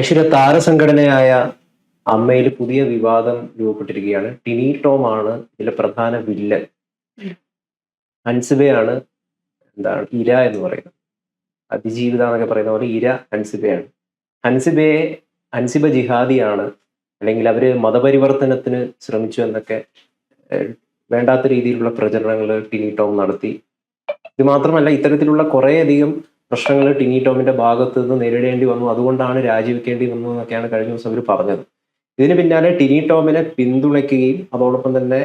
ഐശ്വര്യ, താരസംഘടനയായ അമ്മയിൽ പുതിയ വിവാദം രൂപപ്പെട്ടിരിക്കുകയാണ്. ടിനി ടോം ആണ് ഇതിലെ പ്രധാന വില്ലൻ. ഹൻസിബയാണ് ഇര എന്ന് പറയുന്നത്. അതിജീവിത എന്നൊക്കെ പറയുന്ന പോലെ ഇര ഹൻസിബയാണ്. ഹൻസിബയെ ഹൻസിബ ജിഹാദിയാണ്, അല്ലെങ്കിൽ അവര് മതപരിവർത്തനത്തിന് ശ്രമിച്ചു എന്നൊക്കെ വേണ്ടാത്ത രീതിയിലുള്ള പ്രചരണങ്ങൾ ടിനി ടോം നടത്തി. ഇത് മാത്രമല്ല, ഇത്തരത്തിലുള്ള കുറേയധികം പ്രശ്നങ്ങൾ ടിനി ടോമിന്റെ ഭാഗത്ത് നിന്ന് നേരിടേണ്ടി വന്നു, അതുകൊണ്ടാണ് രാജിവെക്കേണ്ടി വന്നു എന്നൊക്കെയാണ് കഴിഞ്ഞ ദിവസം അവർ പറഞ്ഞത്. ഇതിന് പിന്നാലെ ടിനി ടോമിനെ പിന്തുണയ്ക്കുകയും അതോടൊപ്പം തന്നെ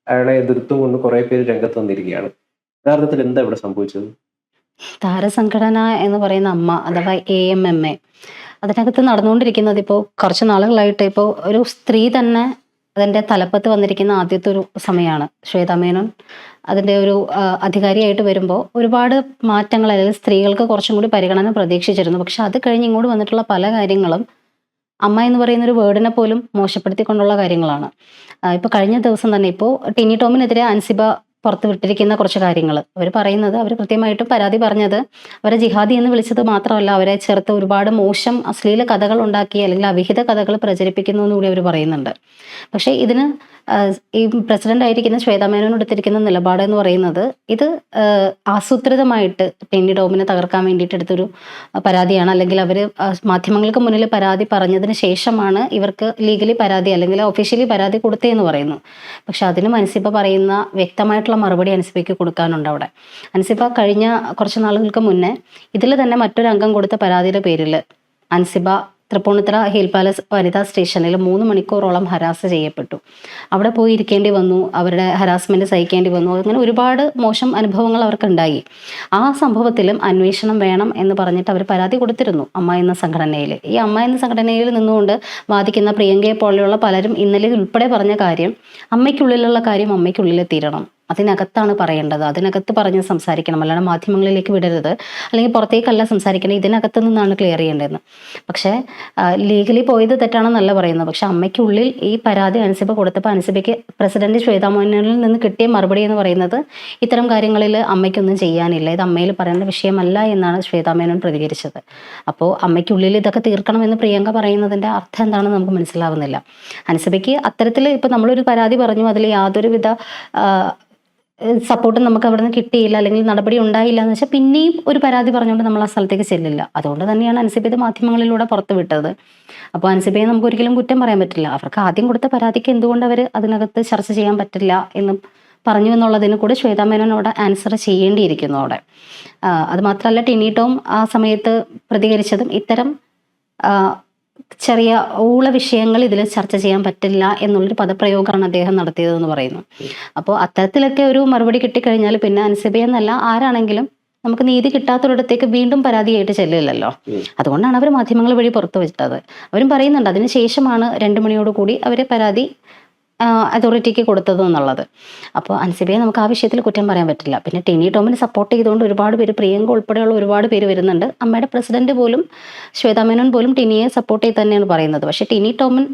അയാളെ എതിർത്തും കൊണ്ട് കുറെ പേര് രംഗത്ത് വന്നിരിക്കുകയാണ്. യഥാർത്ഥത്തിൽ എന്താ ഇവിടെ സംഭവിച്ചത്? താരസംഘടന എന്ന് പറയുന്ന അമ്മ അഥവാ AMMA അതിനകത്ത് നടന്നുകൊണ്ടിരിക്കുന്നത് ഇപ്പോൾ കുറച്ച് നാളുകളായിട്ട് ഇപ്പോൾ ഒരു സ്ത്രീ തന്നെ അതിൻ്റെ തലപ്പത്ത് വന്നിരിക്കുന്ന ആദ്യത്തെ ഒരു സമയമാണ്. ശ്വേതാ മേനോൻ അതിൻ്റെ ഒരു അധികാരിയായിട്ട് വരുമ്പോൾ ഒരുപാട് മാറ്റങ്ങൾ, അല്ലെങ്കിൽ സ്ത്രീകൾക്ക് കുറച്ചും കൂടി പരിഗണന പ്രതീക്ഷിച്ചിരുന്നു. പക്ഷെ അത് കഴിഞ്ഞ് ഇങ്ങോട്ട് വന്നിട്ടുള്ള പല കാര്യങ്ങളും അമ്മ എന്ന് പറയുന്ന ഒരു വേർഡിനെ പോലും മോശപ്പെടുത്തിക്കൊണ്ടുള്ള കാര്യങ്ങളാണ്. ഇപ്പൊ കഴിഞ്ഞ ദിവസം തന്നെ ഇപ്പോൾ ടിനി ടോമിനെതിരെ അൻസിബ പുറത്തുവിട്ടിരിക്കുന്ന കുറച്ച് കാര്യങ്ങൾ അവർ പറയുന്നത്, അവർ കൃത്യമായിട്ടും പരാതി പറഞ്ഞത് അവരെ ജിഹാദി എന്ന് വിളിച്ചത് മാത്രമല്ല, അവരെ ചേർത്ത് ഒരുപാട് മോശം അശ്ലീല കഥകൾ ഉണ്ടാക്കി അല്ലെങ്കിൽ അവിഹിത കഥകൾ പ്രചരിപ്പിക്കുന്നു എന്ന് കൂടി അവർ പറയുന്നുണ്ട്. പക്ഷേ ഇതിന് ഈ പ്രസിഡന്റ് ആയിരിക്കുന്ന ശ്വേതാ മേനോൻ എടുത്തിരിക്കുന്ന നിലപാട് എന്ന് പറയുന്നത് ഇത് ആസൂത്രിതമായിട്ട് ടിനി ടോമിനെ തകർക്കാൻ വേണ്ടിയിട്ട് എടുത്തൊരു പരാതിയാണ്. അല്ലെങ്കിൽ അവർ മാധ്യമങ്ങൾക്ക് മുന്നിൽ പരാതി പറഞ്ഞതിന് ശേഷമാണ് ഇവർക്ക് ലീഗലി പരാതി അല്ലെങ്കിൽ ഒഫീഷ്യലി പരാതി കൊടുത്തതെന്ന് പറയുന്നു. പക്ഷെ അതിനും അൻസിബ പറയുന്ന വ്യക്തമായിട്ടുള്ള മറുപടി അൻസിബയ്ക്ക് കൊടുക്കാനുണ്ട് അവിടെ. അൻസിബ കഴിഞ്ഞ കുറച്ച് നാളുകൾക്ക് മുന്നേ ഇതിൽ തന്നെ മറ്റൊരു അംഗം കൊടുത്ത പരാതിയുടെ പേരിൽ അൻസിബ തൃപ്പൂണിത്തുറ ഹിൽ പാലസ് വനിതാ സ്റ്റേഷനിൽ 3 മണിക്കൂറോളം ഹരാസ് ചെയ്യപ്പെട്ടു. അവിടെ പോയി ഇരിക്കേണ്ടി വന്നു, അവരുടെ ഹരാസ്മെന്റ് സഹിക്കേണ്ടി വന്നു. അങ്ങനെ ഒരുപാട് മോശം അനുഭവങ്ങൾ അവർക്കുണ്ടായി. ആ സംഭവത്തിലും അന്വേഷണം വേണം എന്ന് പറഞ്ഞിട്ട് അവർ പരാതി കൊടുത്തിരുന്നു അമ്മ എന്ന സംഘടനയിൽ. ഈ അമ്മ എന്ന സംഘടനയിൽ നിന്നുകൊണ്ട് വാദിക്കുന്ന പ്രിയങ്കയെ പോലെയുള്ള പലരും ഇന്നലെ ഉൾപ്പെടെ പറഞ്ഞ കാര്യം, അമ്മയ്ക്കുള്ളിലുള്ള കാര്യം അമ്മയ്ക്കുള്ളിൽ തീരണം, അതിനകത്താണ് പറയേണ്ടത്, അതിനകത്ത് പറഞ്ഞ് സംസാരിക്കണം, അല്ലാതെ മാധ്യമങ്ങളിലേക്ക് വിടരുത്, അല്ലെങ്കിൽ പുറത്തേക്കല്ല സംസാരിക്കണം, ഇതിനകത്ത് നിന്നാണ് ക്ലിയർ ചെയ്യേണ്ടതെന്ന്. പക്ഷേ ലീഗലി പോയത് തെറ്റാണെന്നല്ല പറയുന്നത്. പക്ഷെ അമ്മയ്ക്കുള്ളിൽ ഈ പരാതി അൻസിബ കൊടുത്തപ്പോൾ അൻസിബയ്ക്ക് പ്രസിഡന്റ് ശ്വേതാ മേനോനിൽ നിന്ന് കിട്ടിയ മറുപടി എന്ന് പറയുന്നത് ഇത്തരം കാര്യങ്ങളിൽ അമ്മയ്ക്കൊന്നും ചെയ്യാനില്ല, ഇത് അമ്മയിൽ പറയേണ്ട വിഷയമല്ല എന്നാണ് ശ്വേതാ മേനോൻ പ്രതികരിച്ചത്. അപ്പോൾ അമ്മയ്ക്കുള്ളിൽ ഇതൊക്കെ തീർക്കണമെന്ന് പ്രിയങ്ക പറയുന്നതിൻ്റെ അർത്ഥം എന്താണെന്ന് നമുക്ക് മനസ്സിലാവുന്നില്ല. അൻസിബയ്ക്ക് അത്തരത്തിൽ ഇപ്പോൾ നമ്മളൊരു പരാതി പറഞ്ഞു, അതിൽ യാതൊരുവിധ സപ്പോർട്ടും നമുക്ക് അവിടെ നിന്ന് കിട്ടിയില്ല, അല്ലെങ്കിൽ നടപടി ഉണ്ടായില്ല എന്ന് വെച്ചാൽ പിന്നെയും ഒരു പരാതി പറഞ്ഞുകൊണ്ട് നമ്മൾ ആ സ്ഥലത്തേക്ക് ചെല്ലില്ല. അതുകൊണ്ട് തന്നെയാണ് അൻസിബ ഇത് മാധ്യമങ്ങളിലൂടെ പുറത്തു വിട്ടത്. അപ്പോൾ അൻസിബയെ നമുക്ക് ഒരിക്കലും കുറ്റം പറയാൻ പറ്റില്ല. അവർക്ക് ആദ്യം കൊടുത്ത പരാതിക്ക് എന്തുകൊണ്ട് അവർ അതിനകത്ത് ചർച്ച ചെയ്യാൻ പറ്റില്ല എന്നും പറഞ്ഞു എന്നുള്ളതിന് കൂടെ ശ്വേതാ മേനോൻ അവിടെ ആൻസർ ചെയ്യേണ്ടിയിരിക്കുന്നു അവിടെ. അത് മാത്രമല്ല, ടിനി ടോം ആ സമയത്ത് പ്രതികരിച്ചതും ഇത്തരം ചെറിയ ഊള വിഷയങ്ങൾ ഇതിൽ ചർച്ച ചെയ്യാൻ പറ്റില്ല എന്നുള്ളൊരു പദപ്രയോഗമാണ് അദ്ദേഹം നടത്തിയതെന്ന് പറയുന്നു. അപ്പോൾ അത്തരത്തിലൊക്കെ ഒരു മറുപടി കിട്ടിക്കഴിഞ്ഞാൽ പിന്നെ അൻസിബയെന്നല്ല ആരാണെങ്കിലും നമുക്ക് നീതി കിട്ടാത്തൊരിടത്തേക്ക് വീണ്ടും പരാതിയായിട്ട് ചെല്ലില്ലല്ലോ. അതുകൊണ്ടാണ് അവർ മാധ്യമങ്ങൾ വഴി പുറത്തു വെച്ചത്. അവരും പറയുന്നുണ്ട് അതിന് ശേഷമാണ് 2 മണിയോട് കൂടി അവർ പരാതി അതോറിറ്റിക്ക് കൊടുത്തത് എന്നുള്ളത്. അപ്പോൾ അൻസിബയെ നമുക്ക് ആ വിഷയത്തിൽ കുറ്റം പറയാൻ പറ്റില്ല. പിന്നെ ടിനി ടോമിനെ സപ്പോർട്ട് ചെയ്തുകൊണ്ട് ഒരുപാട് പേര്, പ്രിയങ്ക ഉൾപ്പെടെയുള്ള ഒരുപാട് പേര് വരുന്നുണ്ട്. അമ്മയുടെ പ്രസിഡന്റ് പോലും ശ്വേതാ മേനോൻ പോലും ടിനിയെ സപ്പോർട്ട് ചെയ്ത് തന്നെയാണ് പറയുന്നത്. പക്ഷെ ടിനി ടോമൻ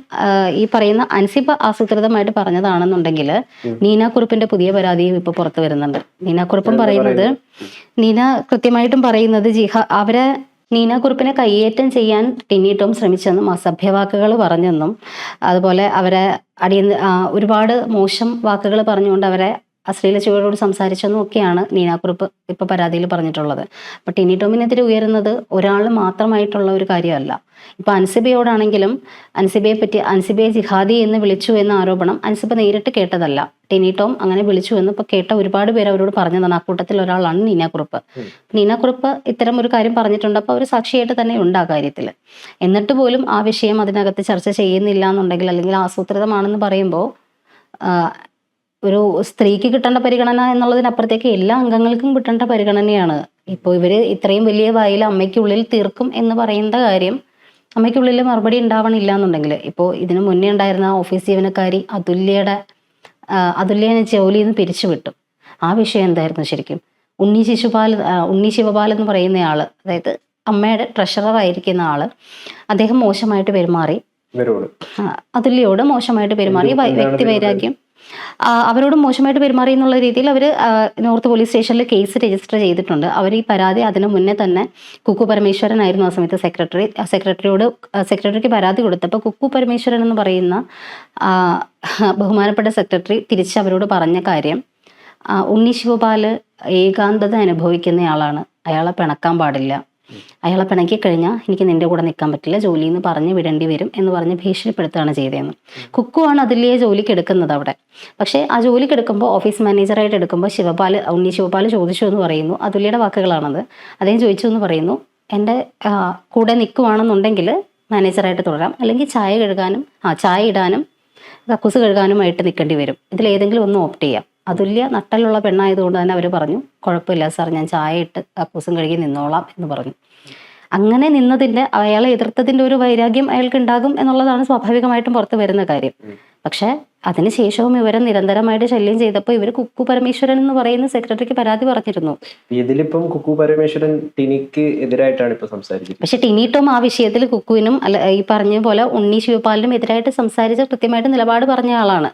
ഈ പറയുന്ന അൻസിബ ആസൂത്രിതമായിട്ട് പറഞ്ഞതാണെന്നുണ്ടെങ്കിൽ നീന കുറുപ്പിന്റെ പുതിയ പരാതിയും ഇപ്പൊ പുറത്തു വരുന്നുണ്ട്. നീന കുറുപ്പും പറയുന്നത്, നീന കൃത്യമായിട്ടും പറയുന്നത് അവരെ നീന കുറുപ്പിനെ കയ്യേറ്റം ചെയ്യാൻ ടിനി ടോം ശ്രമിച്ചെന്നും അസഭ്യവാക്കുകൾ പറഞ്ഞെന്നും അതുപോലെ അവരെ ഒരുപാട് മോശം വാക്കുകൾ പറഞ്ഞുകൊണ്ട് അവരെ അശ്ലീല ചുവയോട് സംസാരിച്ചെന്നും ഒക്കെയാണ് നീന കുറുപ്പ് ഇപ്പൊ പരാതിയിൽ പറഞ്ഞിട്ടുള്ളത്. അപ്പൊ ടിനി ടോമിനെതിരെ ഉയരുന്നത് ഒരാൾ മാത്രമായിട്ടുള്ള ഒരു കാര്യമല്ല. ഇപ്പൊ അൻസിബയോടാണെങ്കിലും അൻസിബയെ ജിഹാദി എന്ന് വിളിച്ചു എന്ന ആരോപണം അൻസിബ നേരിട്ട് കേട്ടതല്ല, ടിനി ടോം അങ്ങനെ വിളിച്ചു എന്ന് ഇപ്പൊ കേട്ട ഒരുപാട് പേര് അവരോട് പറഞ്ഞതാണ്. ആ കൂട്ടത്തിൽ ഒരാളാണ് നീന കുറുപ്പ്. നീന കുറുപ്പ് ഇത്തരം ഒരു കാര്യം പറഞ്ഞിട്ടുണ്ട്. അപ്പൊ അവർ സാക്ഷിയായിട്ട് തന്നെ ഉണ്ട് ആ കാര്യത്തിൽ. എന്നിട്ട് പോലും ആ വിഷയം അതിനകത്ത് ചർച്ച ചെയ്യുന്നില്ല എന്നുണ്ടെങ്കിൽ, അല്ലെങ്കിൽ ആസൂത്രിതമാണെന്ന് പറയുമ്പോൾ ഒരു സ്ത്രീക്ക് കിട്ടേണ്ട പരിഗണന എന്നുള്ളതിനപ്പുറത്തേക്ക് എല്ലാ അംഗങ്ങൾക്കും കിട്ടേണ്ട പരിഗണനയാണ്. ഇപ്പോൾ ഇവര് ഇത്രയും വലിയ വായിൽ അമ്മയ്ക്കുള്ളിൽ തീർക്കും എന്ന് പറയുന്ന കാര്യം അമ്മയ്ക്കുള്ളിൽ മറുപടി ഉണ്ടാവണില്ല എന്നുണ്ടെങ്കിൽ, ഇപ്പോൾ ഇതിനു മുന്നേ ഉണ്ടായിരുന്ന ഓഫീസ് ജീവനക്കാരി അതുല്യനെ ജോലിയിൽ നിന്ന് പിരിച്ചുവിട്ടു. ആ വിഷയം എന്തായിരുന്നു ശരിക്കും? ഉണ്ണി ശിവപാൽ എന്ന് പറയുന്ന ആള്, അതായത് അമ്മയുടെ ട്രഷറർ ആയിരിക്കുന്ന ആള്, അദ്ദേഹം മോശമായിട്ട് പെരുമാറി, അതുല്യോട് മോശമായിട്ട് പെരുമാറി, വ്യക്തി വൈരാഗ്യം അവരോട് മോശമായിട്ട് പെരുമാറി എന്നുള്ള രീതിയിൽ അവർ നോർത്ത് പോലീസ് സ്റ്റേഷനിൽ കേസ് രജിസ്റ്റർ ചെയ്തിട്ടുണ്ട്. അവർ ഈ പരാതി അതിനു മുന്നേ തന്നെ കുക്കു പരമേശ്വരനായിരുന്നു ആ സമയത്ത് സെക്രട്ടറിക്ക് പരാതി കൊടുത്തപ്പോൾ കുക്കു പരമേശ്വരൻ എന്ന് പറയുന്ന ബഹുമാനപ്പെട്ട സെക്രട്ടറി തിരിച്ച് അവരോട് പറഞ്ഞ കാര്യം, ഉണ്ണി ശിവപാല് ഏകാന്തത അനുഭവിക്കുന്നയാളാണ്, അയാളെ പിണക്കാൻ പാടില്ല, അയാളെ പിണക്കി കഴിഞ്ഞാൽ എനിക്ക് നിന്റെ കൂടെ നിൽക്കാൻ പറ്റില്ല, ജോലിയിൽ നിന്ന് പറഞ്ഞ് വിടേണ്ടി വരും എന്ന് പറഞ്ഞ് ഭീഷണിപ്പെടുത്തുകയാണ് ചെയ്തതെന്ന്. കുക്കുവാണ് അതിലേ ജോലിക്ക് എടുക്കുന്നത് അവിടെ. പക്ഷേ ആ ജോലിക്ക് എടുക്കുമ്പോൾ ഓഫീസ് മാനേജറായിട്ട് എടുക്കുമ്പോൾ ഉണ്ണി ശിവപാല് ചോദിച്ചു എന്ന് പറയുന്നു, അതുല്യയുടെ വാക്കുകളാണത്, അദ്ദേഹം ചോദിച്ചു എന്ന് പറയുന്നു, എൻ്റെ കൂടെ നിൽക്കുവാണെന്നുണ്ടെങ്കിൽ മാനേജറായിട്ട് തുടരാം, അല്ലെങ്കിൽ ചായ ഇടാനും കക്കൂസ് കഴുകാനുമായിട്ട് നിൽക്കേണ്ടി വരും, ഇതിലേതെങ്കിലും ഒന്ന് ഓപ്റ്റ് ചെയ്യാം. അതുല്യ നട്ടലുള്ള പെണ്ണായതുകൊണ്ട് തന്നെ അവർ പറഞ്ഞു കുഴപ്പമില്ല സാർ, ഞാൻ ചായ ഇട്ട് കക്കൂസും കഴുകി നിന്നോളാം എന്ന് പറഞ്ഞു. അങ്ങനെ നിന്നതിൻ്റെ അയാളെ എതിർത്തതിൻ്റെ ഒരു വൈരാഗ്യം അയാൾക്ക് ഉണ്ടാകും എന്നുള്ളതാണ് സ്വാഭാവികമായിട്ടും പുറത്ത് വരുന്ന കാര്യം. പക്ഷേ അതിനുശേഷവും ഇവരെ നിരന്തരമായിട്ട് ശല്യം ചെയ്തപ്പോൾ ഇവർ കുക്കു പരമേശ്വരൻ എന്ന് പറയുന്ന സെക്രട്ടറിക്ക് പരാതി പറഞ്ഞിരുന്നു. ഇതിലിപ്പം കുക്കു പരമേശ്വരൻ ടിനിക്ക് എതിരായിട്ടാണ് ഇപ്പൊ സംസാരിച്ചത്. പക്ഷെ ടിനി ടോം ആ വിഷയത്തിൽ കുക്കുവിനും ഈ പറഞ്ഞ പോലെ ഉണ്ണി ശിവപാലിനും എതിരായിട്ട് സംസാരിച്ച് കൃത്യമായിട്ട് നിലപാട് പറഞ്ഞ ആളാണ്.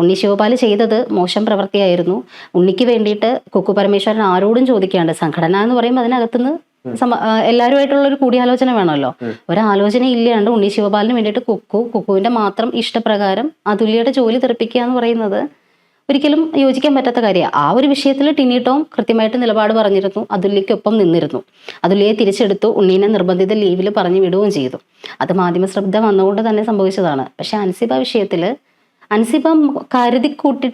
ഉണ്ണി ശിവപാല് ചെയ്തത് മോശം പ്രവൃത്തിയായിരുന്നു. ഉണ്ണിക്ക് വേണ്ടിയിട്ട് കുക്കു പരമേശ്വരൻ ആരോടും ചോദിക്കാണ്ട്, സംഘടന എന്ന് പറയുമ്പോൾ അതിനകത്തുനിന്ന് എല്ലാവരുമായിട്ടുള്ള ഒരു കൂടിയാലോചന വേണമല്ലോ, ഒരാലോചന ഇല്ലാണ്ട് ഉണ്ണി ശിവപാലിന് വേണ്ടിയിട്ട് കുക്കുവിന്റെ മാത്രം ഇഷ്ടപ്രകാരം അതുല്യയുടെ ജോലി തെറിപ്പിക്കുക എന്ന് പറയുന്നത് ഒരിക്കലും യോജിക്കാൻ പറ്റാത്ത കാര്യമാണ്. ആ ഒരു വിഷയത്തിൽ ടിനി ടോം കൃത്യമായിട്ട് നിലപാട് പറഞ്ഞിരുന്നു, അതുല്യയ്ക്കൊപ്പം നിന്നിരുന്നു. അതുല്യയെ തിരിച്ചെടുത്തു, ഉണ്ണീനെ നിർബന്ധിത ലീവിൽ പറഞ്ഞു വിടുകയും ചെയ്തു. അത് മാധ്യമ ശ്രദ്ധ വന്നുകൊണ്ട് തന്നെ സംഭവിച്ചതാണ്. പക്ഷെ അൻസിബ വിഷയത്തിൽ അൻസിബ കരുതിക്കൂട്ടി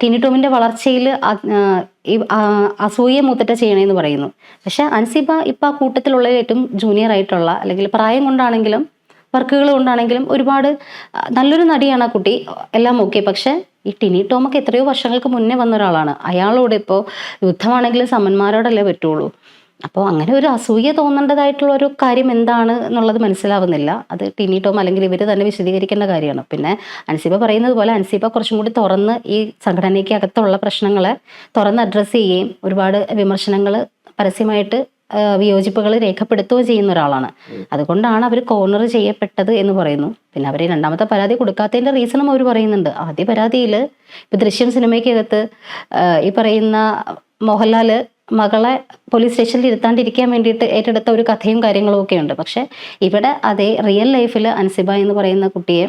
ടിനി ടോമിന്റെ വളർച്ചയിൽ അസൂയ മൂത്തിട്ട ചെയ്യണമെന്ന് പറയുന്നു. പക്ഷെ അൻസിബ ഇപ്പം ആ കൂട്ടത്തിലുള്ള ഏറ്റവും ജൂനിയർ ആയിട്ടുള്ള, അല്ലെങ്കിൽ പ്രായം കൊണ്ടാണെങ്കിലും വർക്കുകൾ കൊണ്ടാണെങ്കിലും ഒരുപാട് നല്ലൊരു നടിയാണ് ആ കുട്ടി, എല്ലാം ഓക്കെ. പക്ഷെ ഈ ടിനി ടോമൊക്കെ എത്രയോ വർഷങ്ങൾക്ക് മുന്നേ വന്ന ഒരാളാണ്. അയാളോട് ഇപ്പോൾ യുദ്ധമാണെങ്കിലും സമന്മാരോടല്ലേ പറ്റുള്ളൂ. അപ്പോൾ അങ്ങനെ ഒരു അസൂയ തോന്നേണ്ടതായിട്ടുള്ള ഒരു കാര്യം എന്താണ് എന്നുള്ളത് മനസ്സിലാവുന്നില്ല. അത് ടിനി ടോം അല്ലെങ്കിൽ ഇവർ തന്നെ വിശദീകരിക്കേണ്ട കാര്യമാണ്. പിന്നെ അൻസിബ പറയുന്നത് പോലെ അൻസിബ കുറച്ചും കൂടി തുറന്ന് ഈ സംഘടനയ്ക്ക് അകത്തുള്ള പ്രശ്നങ്ങളെ തുറന്ന് അഡ്രസ്സ് ചെയ്യുകയും ഒരുപാട് വിമർശനങ്ങൾ പരസ്യമായിട്ട് വിയോജിപ്പുകൾ രേഖപ്പെടുത്തുകയും ചെയ്യുന്ന ഒരാളാണ്. അതുകൊണ്ടാണ് അവർ കോർണർ ചെയ്യപ്പെട്ടത് എന്ന് പറയുന്നു. പിന്നെ അവർ രണ്ടാമത്തെ പരാതി കൊടുക്കാത്തതിൻ്റെ റീസണും അവർ പറയുന്നുണ്ട്. ആദ്യ പരാതിയിൽ ഇപ്പം ദൃശ്യം സിനിമയ്ക്കകത്ത് ഈ പറയുന്ന മോഹൻലാല് മകളെ പോലീസ് സ്റ്റേഷനിൽ ഇരുത്താണ്ടിരിക്കാൻ വേണ്ടിയിട്ട് ഏറ്റെടുത്ത ഒരു കഥയും കാര്യങ്ങളും ഒക്കെ ഉണ്ട്. പക്ഷെ ഇവിടെ അതേ റിയൽ ലൈഫിൽ അൻസിബ എന്ന് പറയുന്ന കുട്ടിയെ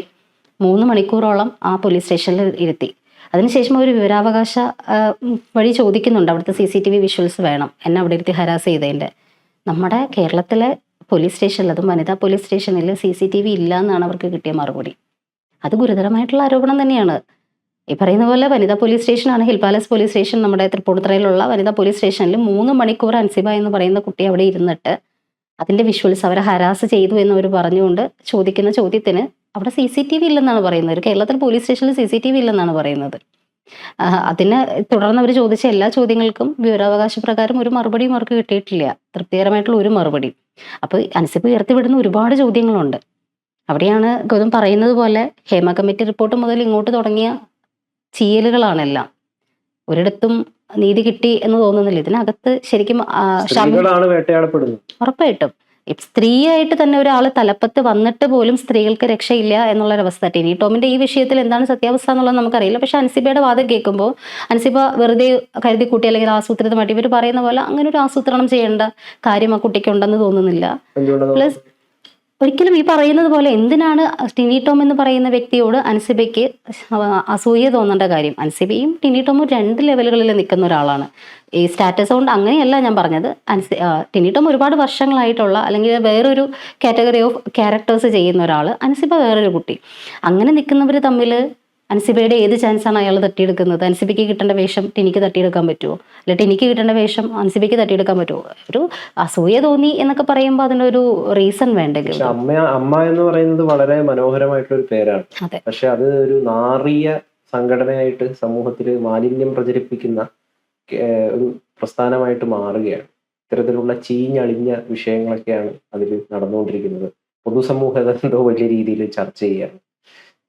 3 മണിക്കൂറോളം ആ പോലീസ് സ്റ്റേഷനിൽ ഇരുത്തി. അതിനുശേഷം ഒരു വിവരാവകാശ വഴി ചോദിക്കുന്നുണ്ട്, അവിടുത്തെ CCTV വിഷ്വൽസ് വേണം, എന്നെ അവിടെ ഇരുത്തി ഹരാസ് ചെയ്തതിൻ്റെ. നമ്മുടെ കേരളത്തിലെ പോലീസ് സ്റ്റേഷനിൽ, അതും വനിതാ പോലീസ് സ്റ്റേഷനിൽ CCTV ഇല്ല എന്നാണ് അവർക്ക് കിട്ടിയ മറുപടി. അത് ഗുരുതരമായിട്ടുള്ള ആരോപണം തന്നെയാണ്. ഈ പറയുന്ന പോലെ വനിതാ പോലീസ് സ്റ്റേഷനാണ് ഹിൽ പാലസ് പോലീസ് സ്റ്റേഷൻ, നമ്മുടെ തൃപ്പൂണിത്തുറയിലുള്ള വനിതാ പോലീസ് സ്റ്റേഷനിൽ 3 മണിക്കൂർ അൻസിബ എന്ന് പറയുന്ന കുട്ടി അവിടെ ഇരുന്നിട്ട് അതിൻ്റെ വിഷ്വൽസ് അവരെ ഹരാസ് ചെയ്തു എന്നവർ പറഞ്ഞുകൊണ്ട് ചോദിക്കുന്ന ചോദ്യത്തിന് അവിടെ CCTV ഇല്ലെന്നാണ് പറയുന്നത്. കേരളത്തിൽ പോലീസ് സ്റ്റേഷനിൽ CCTV ഇല്ലെന്നാണ് പറയുന്നത്. അതിനെ തുടർന്ന് അവർ ചോദിച്ച എല്ലാ ചോദ്യങ്ങൾക്കും വിവരാവകാശ പ്രകാരം ഒരു മറുപടിയും അവർക്ക് കിട്ടിയിട്ടില്ല, തൃപ്തികരമായിട്ടുള്ള ഒരു മറുപടി. അപ്പോൾ അൻസിബ ഉയർത്തിവിടുന്ന ഒരുപാട് ചോദ്യങ്ങളുണ്ട്. അവിടെയാണ് ഗൗതം പറയുന്നത് പോലെ ഹേമ കമ്മിറ്റി റിപ്പോർട്ട് മുതൽ ഇങ്ങോട്ട് തുടങ്ങിയ ചീയലുകളാണെല്ലാം. ഒരിടത്തും നീതി കിട്ടി എന്ന് തോന്നുന്നില്ല. ഇതിനകത്ത് ശരിക്കും ഉറപ്പായിട്ടും സ്ത്രീയായിട്ട് തന്നെ ഒരാൾ തലപ്പത്ത് വന്നിട്ട് പോലും സ്ത്രീകൾക്ക് രക്ഷയില്ല എന്നുള്ളൊരവസ്ഥ. ടിനി ടോമിന്റെ ഈ വിഷയത്തിൽ എന്താണ് സത്യാവസ്ഥ എന്നുള്ളത് നമുക്കറിയില്ല. പക്ഷെ അൻസിബയുടെ വാദം കേൾക്കുമ്പോൾ അൻസിബ വെറുതെ കരുതി കൂട്ടി അല്ലെങ്കിൽ ആസൂത്രിതമായിട്ട് ഇവർ പറയുന്ന പോലെ അങ്ങനെ ഒരു ആസൂത്രണം ചെയ്യേണ്ട കാര്യം ആ കുട്ടിക്ക് ഉണ്ടെന്ന് തോന്നുന്നില്ല. പ്ലസ് ഒരിക്കലും ഈ പറയുന്നത് പോലെ എന്തിനാണ് ടിനി ടോം എന്ന് പറയുന്ന വ്യക്തിയോട് അൻസിബയ്ക്ക് അസൂയ തോന്നേണ്ട കാര്യം? അൻസിബയും ടിനി ടോമും 2 ലെവലുകളിൽ നിൽക്കുന്ന ഒരാളാണ്. ഈ സ്റ്റാറ്റസ് കൊണ്ട് അങ്ങനെയല്ല ഞാൻ പറഞ്ഞത്. ടിനി ടോം ഒരുപാട് വർഷങ്ങളായിട്ടുള്ള അല്ലെങ്കിൽ വേറൊരു കാറ്റഗറി ഓഫ് ക്യാരക്ടേഴ്സ് ചെയ്യുന്ന ഒരാൾ, അൻസിബ വേറൊരു കുട്ടി. അങ്ങനെ നിൽക്കുന്നവർ തമ്മിൽ അൻസിബയുടെ ഏത് ചാൻസാണ് അയാൾ തട്ടിയെടുക്കുന്നത്? അൻസിബയ്ക്ക് കിട്ടേണ്ട വേഷം ടിനിക്ക് തട്ടിയെടുക്കാൻ പറ്റുമോ? അല്ല ടിനിക്ക് കിട്ടേണ്ട വേഷം അൻസിബയ്ക്ക് തട്ടിയെടുക്കാൻ പറ്റുമോ? ഒരു അസൂയ തോന്നി എന്നൊക്കെ പറയുമ്പോൾ അതിനൊരു റീസൺ വേണ്ടെങ്കിൽ. അമ്മ എന്ന് പറയുന്നത് വളരെ മനോഹരമായിട്ടുള്ള ഒരു പേരാണ്. പക്ഷെ അത് ഒരു നാറിയ സംഘടനയായിട്ട് സമൂഹത്തിൽ മാലിന്യം പ്രചരിപ്പിക്കുന്ന ഒരു പ്രസ്ഥാനമായിട്ട് മാറുകയാണ്. ഇത്തരത്തിലുള്ള ചീഞ്ഞളിഞ്ഞ വിഷയങ്ങളൊക്കെയാണ് അതിൽ നടന്നുകൊണ്ടിരിക്കുന്നത്. പൊതുസമൂഹം എന്തോ വലിയ രീതിയിൽ ചർച്ച ചെയ്യുകയാണ്.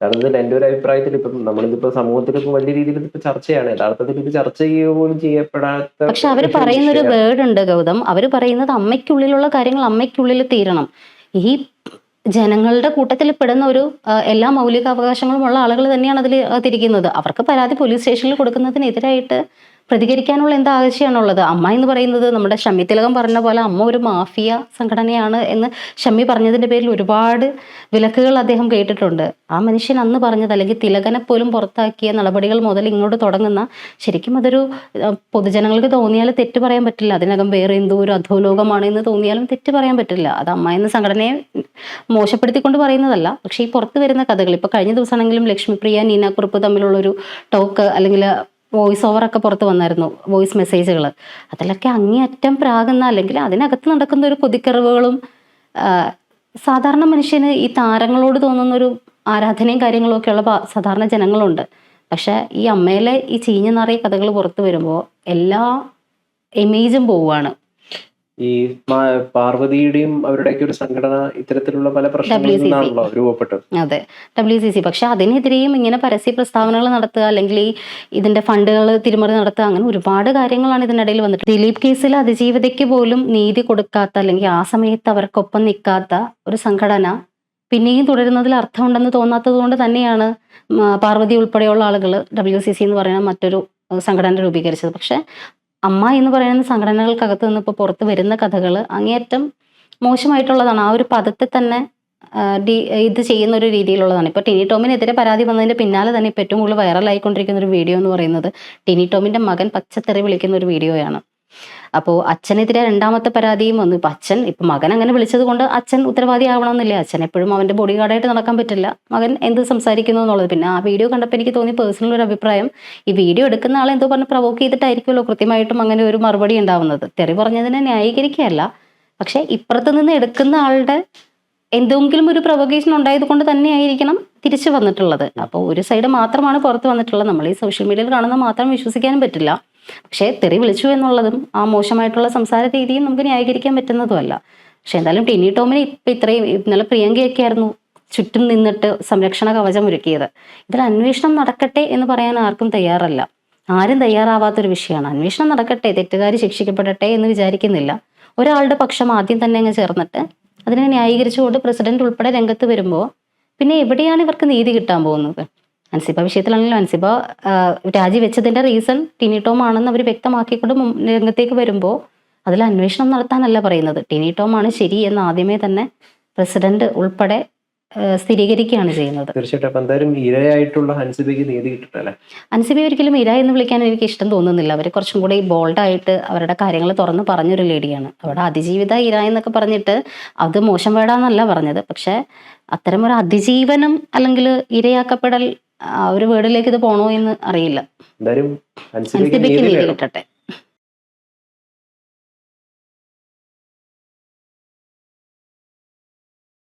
യഥാർത്ഥത്തിൽ എൻ്റെ ഒരു അഭിപ്രായത്തിൽ ഇപ്പം നമ്മളിതിപ്പോ സമൂഹത്തിൽ ഇപ്പൊ വലിയ രീതിയിൽ ഇതിപ്പോ ചർച്ചയാണ്. യഥാർത്ഥത്തിൽ ഇത് ചർച്ച ചെയ്യുക പോലും ചെയ്യപ്പെടാത്ത. പക്ഷെ അവർ പറയുന്നൊരു വേർഡ് ഉണ്ട് ഗൗതം. അവർ പറയുന്നത് അമ്മയ്ക്കുള്ളിലുള്ള കാര്യങ്ങൾ അമ്മയ്ക്കുള്ളിൽ തീരണം. ഈ ജനങ്ങളുടെ കൂട്ടത്തിൽ പെടുന്ന ഒരു എല്ലാ മൗലിക അവകാശങ്ങളുമുള്ള ആളുകൾ തന്നെയാണ് അതിൽ തിരിക്കുന്നത്. അവർക്ക് പരാതി പോലീസ് സ്റ്റേഷനിൽ കൊടുക്കുന്നതിനെതിരായിട്ട് പ്രതികരിക്കാനുള്ള എന്താ ആവശ്യമാണുള്ളത്? അമ്മ എന്ന് പറയുന്നത് നമ്മുടെ ഷമ്മി തിലകം പറഞ്ഞ പോലെ അമ്മ ഒരു മാഫിയ സംഘടനയാണ് എന്ന് ഷമ്മി പറഞ്ഞതിന്റെ പേരിൽ ഒരുപാട് വിലക്കുകൾ അദ്ദേഹം കേട്ടിട്ടുണ്ട്. ആ മനുഷ്യൻ അന്ന് പറഞ്ഞത്, അല്ലെങ്കിൽ തിലകനെ പോലും പുറത്താക്കിയ നടപടികൾ മുതൽ ഇങ്ങോട്ട് തുടങ്ങുന്ന, ശരിക്കും അതൊരു പൊതുജനങ്ങൾക്ക് തോന്നിയാൽ തെറ്റ് പറയാൻ പറ്റില്ല. അതിനകം വേറെ എന്തോ ഒരു അധോലോകമാണ് എന്ന് തോന്നിയാലും തെറ്റ് പറയാൻ പറ്റില്ല. അത് അമ്മ എന്ന സംഘടനയെ മോശപ്പെടുത്തിക്കൊണ്ട് പറയുന്നതല്ല. പക്ഷേ ഈ പുറത്ത് വരുന്ന കഥകൾ, ഇപ്പൊ കഴിഞ്ഞ ദിവസമാണെങ്കിലും ലക്ഷ്മിപ്രിയ നീന കുറുപ്പ് തമ്മിലുള്ളൊരു ടോക്ക് അല്ലെങ്കിൽ വോയിസ് ഓവറൊക്കെ പുറത്ത് വന്നായിരുന്നു, വോയിസ് മെസ്സേജുകൾ. അതിലൊക്കെ അങ്ങേയറ്റം പ്രാകുന്ന, അല്ലെങ്കിൽ അതിനകത്ത് നടക്കുന്ന ഒരു കൊതിക്കറിവുകളും സാധാരണ മനുഷ്യന് ഈ താരങ്ങളോട് തോന്നുന്നൊരു ആരാധനയും കാര്യങ്ങളും ഒക്കെയുള്ള സാധാരണ ജനങ്ങളുണ്ട്. പക്ഷെ ഈ അമ്മയിലെ ഈ ചീഞ്ഞ നാറിയ കഥകൾ പുറത്ത് വരുമ്പോൾ എല്ലാ ഇമേജും പോവുകയാണ്. ഈ പാർവതിയുടെയും അവരുടെയൊക്കെ ഒരു സംഘടന ഇത്തരത്തിലുള്ള പല പ്രശ്നങ്ങളിൽ നിന്നാണല്ലോ രൂപപ്പെട്ടത്. അതെ, WCC. പക്ഷെ അതിനെതിരെയും ഇങ്ങനെ പരസ്യ പ്രസ്താവനകൾ നടത്തുക, അല്ലെങ്കിൽ ഇതിന്റെ ഫണ്ടുകൾ തിരിമറി നടത്തുക, അങ്ങനെ ഒരുപാട് കാര്യങ്ങളാണ് ഇതിനിടയിൽ വന്നിട്ട്. ദിലീപ് കേസിൽ അതിജീവിതയ്ക്ക് പോലും നീതി കൊടുക്കാത്ത, അല്ലെങ്കിൽ ആ സമയത്ത് അവർക്കൊപ്പം നിൽക്കാത്ത ഒരു സംഘടന പിന്നെയും തുടരുന്നതിൽ അർത്ഥമുണ്ടെന്ന് തോന്നാത്തത് കൊണ്ട് തന്നെയാണ് പാർവതി ഉൾപ്പെടെയുള്ള ആളുകൾ WCC എന്ന് പറയുന്ന മറ്റൊരു സംഘടന രൂപീകരിച്ചത്. പക്ഷെ അമ്മ എന്ന് പറയുന്ന സംഘടനകൾക്കകത്ത് നിന്ന് ഇപ്പോൾ പുറത്ത് വരുന്ന കഥകൾ അങ്ങേയറ്റം മോശമായിട്ടുള്ളതാണ്. ആ ഒരു പദത്തെ തന്നെ ഇത് ചെയ്യുന്ന ഒരു രീതിയിലുള്ളതാണ്. ഇപ്പോൾ ടിനി ടോമിനെതിരെ പരാതി വന്നതിന്റെ പിന്നാലെ തന്നെ ഇപ്പോൾ ഏറ്റവും കൂടുതൽ വൈറലായിക്കൊണ്ടിരിക്കുന്ന ഒരു വീഡിയോ എന്ന് പറയുന്നത് ടിനി ടോമിന്റെ മകൻ പച്ചത്തെറി വിളിക്കുന്ന ഒരു വീഡിയോയാണ്. അപ്പോൾ അച്ഛനെതിരെ രണ്ടാമത്തെ പരാതിയും വന്നു. ഇപ്പം മകൻ അങ്ങനെ വിളിച്ചത് കൊണ്ട് അച്ഛൻ ഉത്തരവാദിയാവണമെന്നില്ല. അച്ഛൻ എപ്പോഴും അവന്റെ ബോഡി ഗാർഡായിട്ട് നടക്കാൻ പറ്റില്ല. മകൻ എന്ത് സംസാരിക്കുന്നു എന്നുള്ളത്. പിന്നെ ആ വീഡിയോ കണ്ടപ്പോൾ എനിക്ക് തോന്നി പേഴ്സണൽ ഒരു അഭിപ്രായം, ഈ വീഡിയോ എടുക്കുന്ന ആളെ എന്തോ പറഞ്ഞ് പ്രൊവോക്ക് ചെയ്തിട്ടായിരിക്കുമല്ലോ കൃത്യമായിട്ടും അങ്ങനെ ഒരു മറുപടി ഉണ്ടാവുന്നത്. തെറി പറഞ്ഞതിനെ ന്യായീകരിക്കുകയല്ല, പക്ഷെ ഇപ്പുറത്ത് നിന്ന് എടുക്കുന്ന ആളുടെ എന്തെങ്കിലും ഒരു പ്രൊവോക്കേഷൻ ഉണ്ടായത് കൊണ്ട് തന്നെ ആയിരിക്കണം തിരിച്ചു വന്നിട്ടുള്ളത്. അപ്പോൾ ഒരു സൈഡ് മാത്രമാണ് പുറത്ത് വന്നിട്ടുള്ളത്. നമ്മൾ ഈ സോഷ്യൽ മീഡിയയിൽ കാണുന്ന മാത്രം വിശ്വസിക്കാനും പറ്റില്ല. പക്ഷേ തെറി വിളിച്ചു എന്നുള്ളതും ആ മോശമായിട്ടുള്ള സംസാര രീതിയും നമുക്ക് ന്യായീകരിക്കാൻ പറ്റുന്നതുമല്ല. പക്ഷെ എന്തായാലും ടിനി ടോമിന് ഇപ്പം ഇത്രയും, ഇന്നലെ പ്രിയങ്കയൊക്കെ ആയിരുന്നു ചുറ്റും നിന്നിട്ട് സംരക്ഷണ കവചം ഒരുക്കിയത്. ഇതിൽ അന്വേഷണം നടക്കട്ടെ എന്ന് പറയാൻ ആർക്കും തയ്യാറല്ല. ആരും തയ്യാറാവാത്തൊരു വിഷയമാണ്. അന്വേഷണം നടക്കട്ടെ, തെറ്റുകാർ ശിക്ഷിക്കപ്പെടട്ടെ എന്ന് വിചാരിക്കുന്നില്ല. ഒരാളുടെ പക്ഷം ആദ്യം തന്നെ അങ്ങ് ചേർന്നിട്ട് അതിനെ ന്യായീകരിച്ചുകൊണ്ട് പ്രസിഡന്റ് ഉൾപ്പെടെ രംഗത്ത് വരുമ്പോൾ പിന്നെ എവിടെയാണ് ഇവർക്ക് നീതി കിട്ടാൻ പോകുന്നത്? അൻസിബ വിഷയത്തിലാണെങ്കിലും അൻസിബ രാജിവെച്ചതിന്റെ റീസൺ ടിനി ടോം ആണെന്ന് അവർ വ്യക്തമാക്കിക്കൊണ്ട് രംഗത്തേക്ക് വരുമ്പോൾ അതിൽ അന്വേഷണം നടത്താനല്ല പറയുന്നത്. ടിനി ടോം ആണ് ശരി എന്ന് ആദ്യമേ തന്നെ പ്രസിഡന്റ് ഉൾപ്പെടെ സ്ഥിരീകരിക്കുകയാണ് ചെയ്യുന്നത്. തീർച്ചയായിട്ടും. എന്തായാലും ഇരയായിട്ടുള്ള ഹൻസിബയ്ക്ക് നീതി കിട്ടട്ടെ. അൻസിബയെ ഒരിക്കലും ഇര എന്ന് വിളിക്കാൻ എനിക്ക് ഇഷ്ടം തോന്നുന്നില്ല. അവർ കുറച്ചും കൂടി ബോൾഡായിട്ട് അവരുടെ കാര്യങ്ങൾ തുറന്ന് പറഞ്ഞൊരു ലേഡിയാണ്. അവിടെ അതിജീവിത ഇര എന്നൊക്കെ പറഞ്ഞിട്ട് അത് മോശം വേടാന്നല്ല പറഞ്ഞത്. പക്ഷെ അത്തരമൊരു അതിജീവനം അല്ലെങ്കിൽ ഇരയാക്കപ്പെടൽ ആ ഒരു വേർഡിലേക്ക് ഇത് പോണോ എന്ന് അറിയില്ല. എന്തായാലും അൻസിബയ്ക്ക് നീതി കിട്ടട്ടെ.